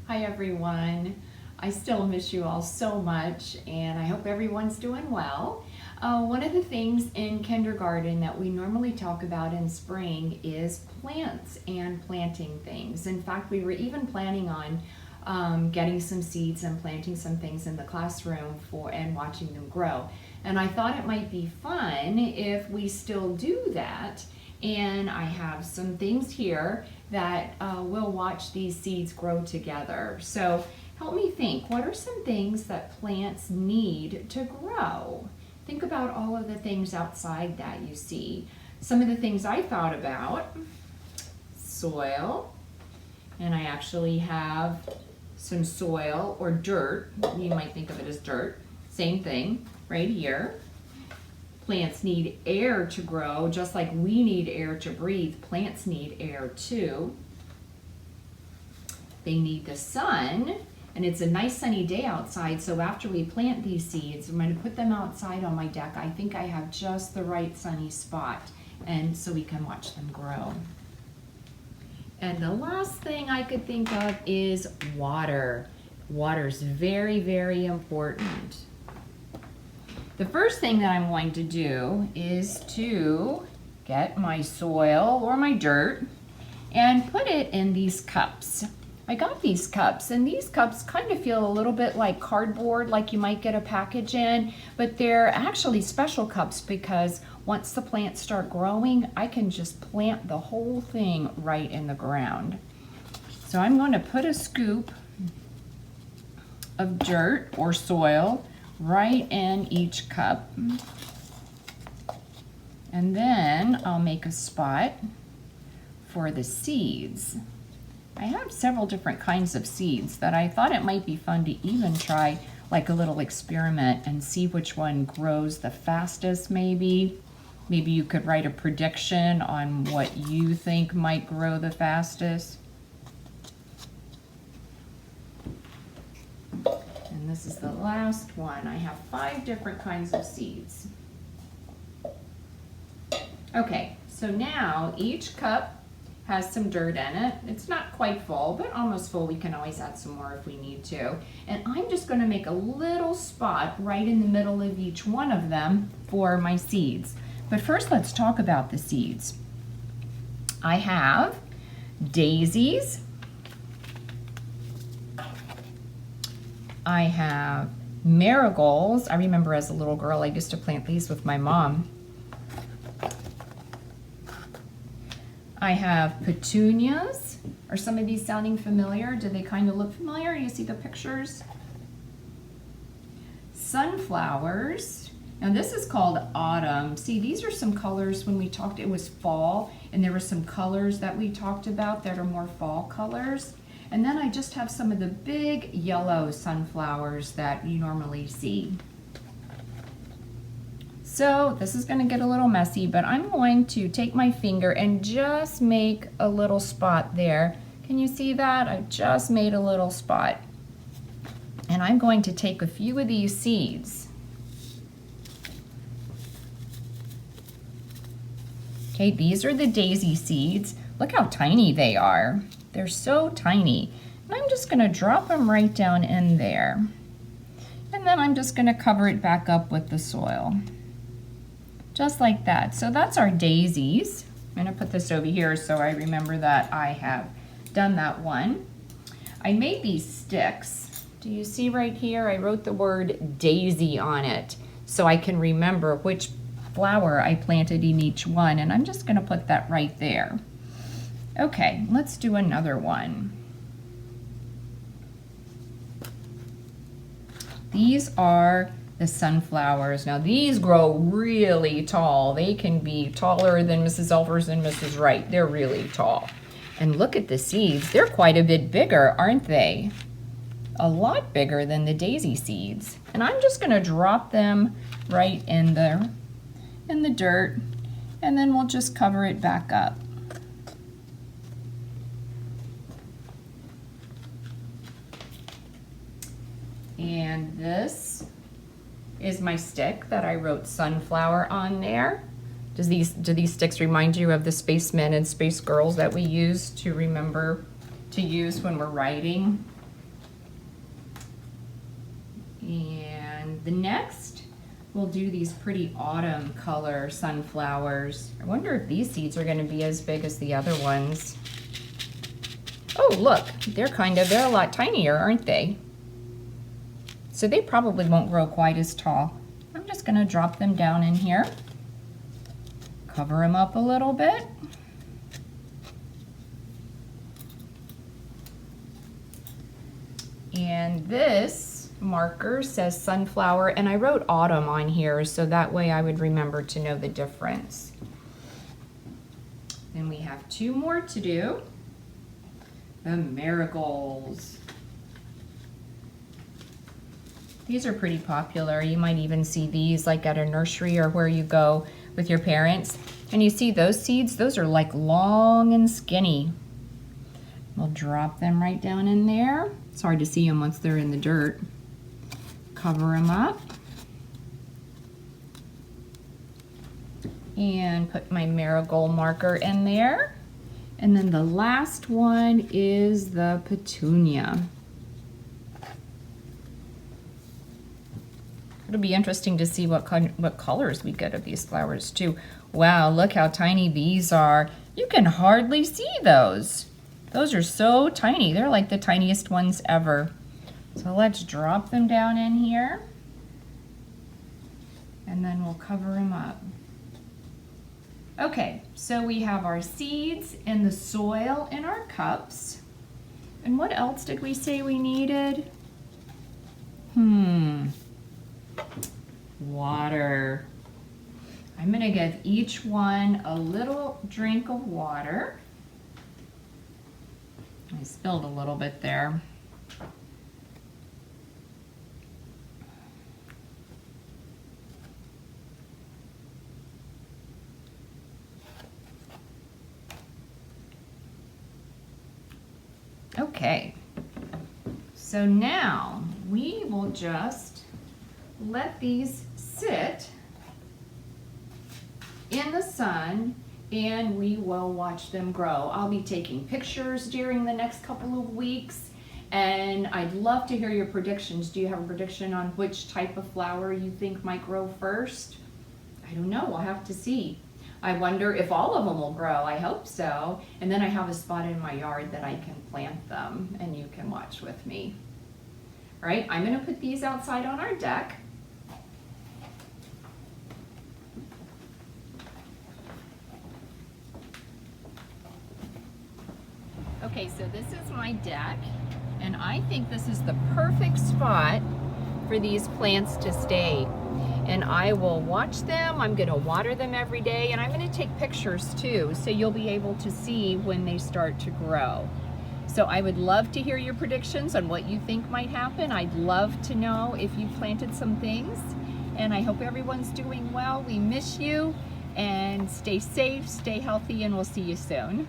Hi everyone. I still miss you all so much and I hope everyone's doing well. One of the things in kindergarten that we normally talk about in spring is plants and planting things. In fact, we were even planning on getting some seeds and planting some things in the classroom and watching them grow. And I thought it might be fun if we still do that. And I have some things here that we'll watch these seeds grow together. So help me think, what are some things that plants need to grow? Think about all of the things outside that you see. Some of the things I thought about: soil, and I actually have some soil or dirt. You might think of it as dirt. Same thing right here. Plants need air to grow, just like we need air to breathe. Plants need air too. They need the sun, and it's a nice sunny day outside, so after we plant these seeds, I'm going to put them outside on my deck. I think I have just the right sunny spot, and so we can watch them grow. And the last thing I could think of is water. Water's very, very important. The first thing that I'm going to do is to get my soil or my dirt and put it in these cups. I got these cups, and these cups kind of feel a little bit like cardboard, like you might get a package in, but they're actually special cups because once the plants start growing, I can just plant the whole thing right in the ground. So I'm going to put a scoop of dirt or soil right in each cup, and then I'll make a spot for the seeds. I have several different kinds of seeds that I thought it might be fun to even try like a little experiment and see which one grows the fastest. Maybe you could write a prediction on what you think might grow the fastest. And this is the last one. I have 5 different kinds of seeds. Okay, so now each cup has some dirt in it. It's not quite full, but almost full. We can always add some more if we need to. And I'm just going to make a little spot right in the middle of each one of them for my seeds. But first, let's talk about the seeds. I have daisies. I have marigolds. I remember as a little girl, I used to plant these with my mom. I have petunias. Are some of these sounding familiar? Do they kind of look familiar? You see the pictures? Sunflowers. Now this is called autumn. See, these are some colors when we talked, it was fall, and there were some colors that we talked about that are more fall colors. And then I just have some of the big yellow sunflowers that you normally see. So this is going to get a little messy, but I'm going to take my finger and just make a little spot there. Can you see that? I just made a little spot. And I'm going to take a few of these seeds. Okay, these are the daisy seeds. Look how tiny they are. They're so tiny. And I'm just going to drop them right down in there. And then I'm just going to cover it back up with the soil. Just like that. So that's our daisies. I'm going to put this over here so I remember that I have done that one. I made these sticks. Do you see right here? I wrote the word daisy on it so I can remember which flower I planted in each one. And I'm just going to put that right there. Okay, let's do another one. These are the sunflowers. Now these grow really tall. They can be taller than Mrs. Elvers and Mrs. Wright. They're really tall. And look at the seeds. They're quite a bit bigger, aren't they? A lot bigger than the daisy seeds. And I'm just going to drop them right in the dirt, and then we'll just cover it back up. And this is my stick that I wrote sunflower on there. Do these sticks remind you of the spacemen and space girls that we use to remember to use when we're writing? And the next, we'll do these pretty autumn color sunflowers. I wonder if these seeds are gonna be as big as the other ones. Oh, look, they're a lot tinier, aren't they? So they probably won't grow quite as tall. I'm just gonna drop them down in here. Cover them up a little bit. And this marker says sunflower, and I wrote autumn on here so that way I would remember to know the difference. Then we have 2 more to do. The marigolds. These are pretty popular. You might even see these like at a nursery or where you go with your parents. And you see those seeds, those are like long and skinny. We'll drop them right down in there. It's hard to see them once they're in the dirt. Cover them up. And put my marigold marker in there. And then the last one is the petunia. It'll be interesting to see what colors we get of these flowers too. Wow, look how tiny these are. You can hardly see those. Those are so tiny. They're like the tiniest ones ever. So let's drop them down in here. And then we'll cover them up. Okay, so we have our seeds and the soil in our cups. And what else did we say we needed? Water. I'm gonna give each one a little drink of water. I spilled a little bit there. Okay, so now we will just let these sit in the sun and we will watch them grow. I'll be taking pictures during the next couple of weeks and I'd love to hear your predictions. Do you have a prediction on which type of flower you think might grow first? I don't know, we'll have to see. I wonder if all of them will grow. I hope so. And then I have a spot in my yard that I can plant them and you can watch with me. All right, I'm gonna put these outside on our deck. Okay, so this is my deck and I think this is the perfect spot for these plants to stay. And I will watch them, I'm gonna water them every day, and I'm gonna take pictures too, so you'll be able to see when they start to grow. So I would love to hear your predictions on what you think might happen. I'd love to know if you planted some things, and I hope everyone's doing well. We miss you, and stay safe, stay healthy, and we'll see you soon.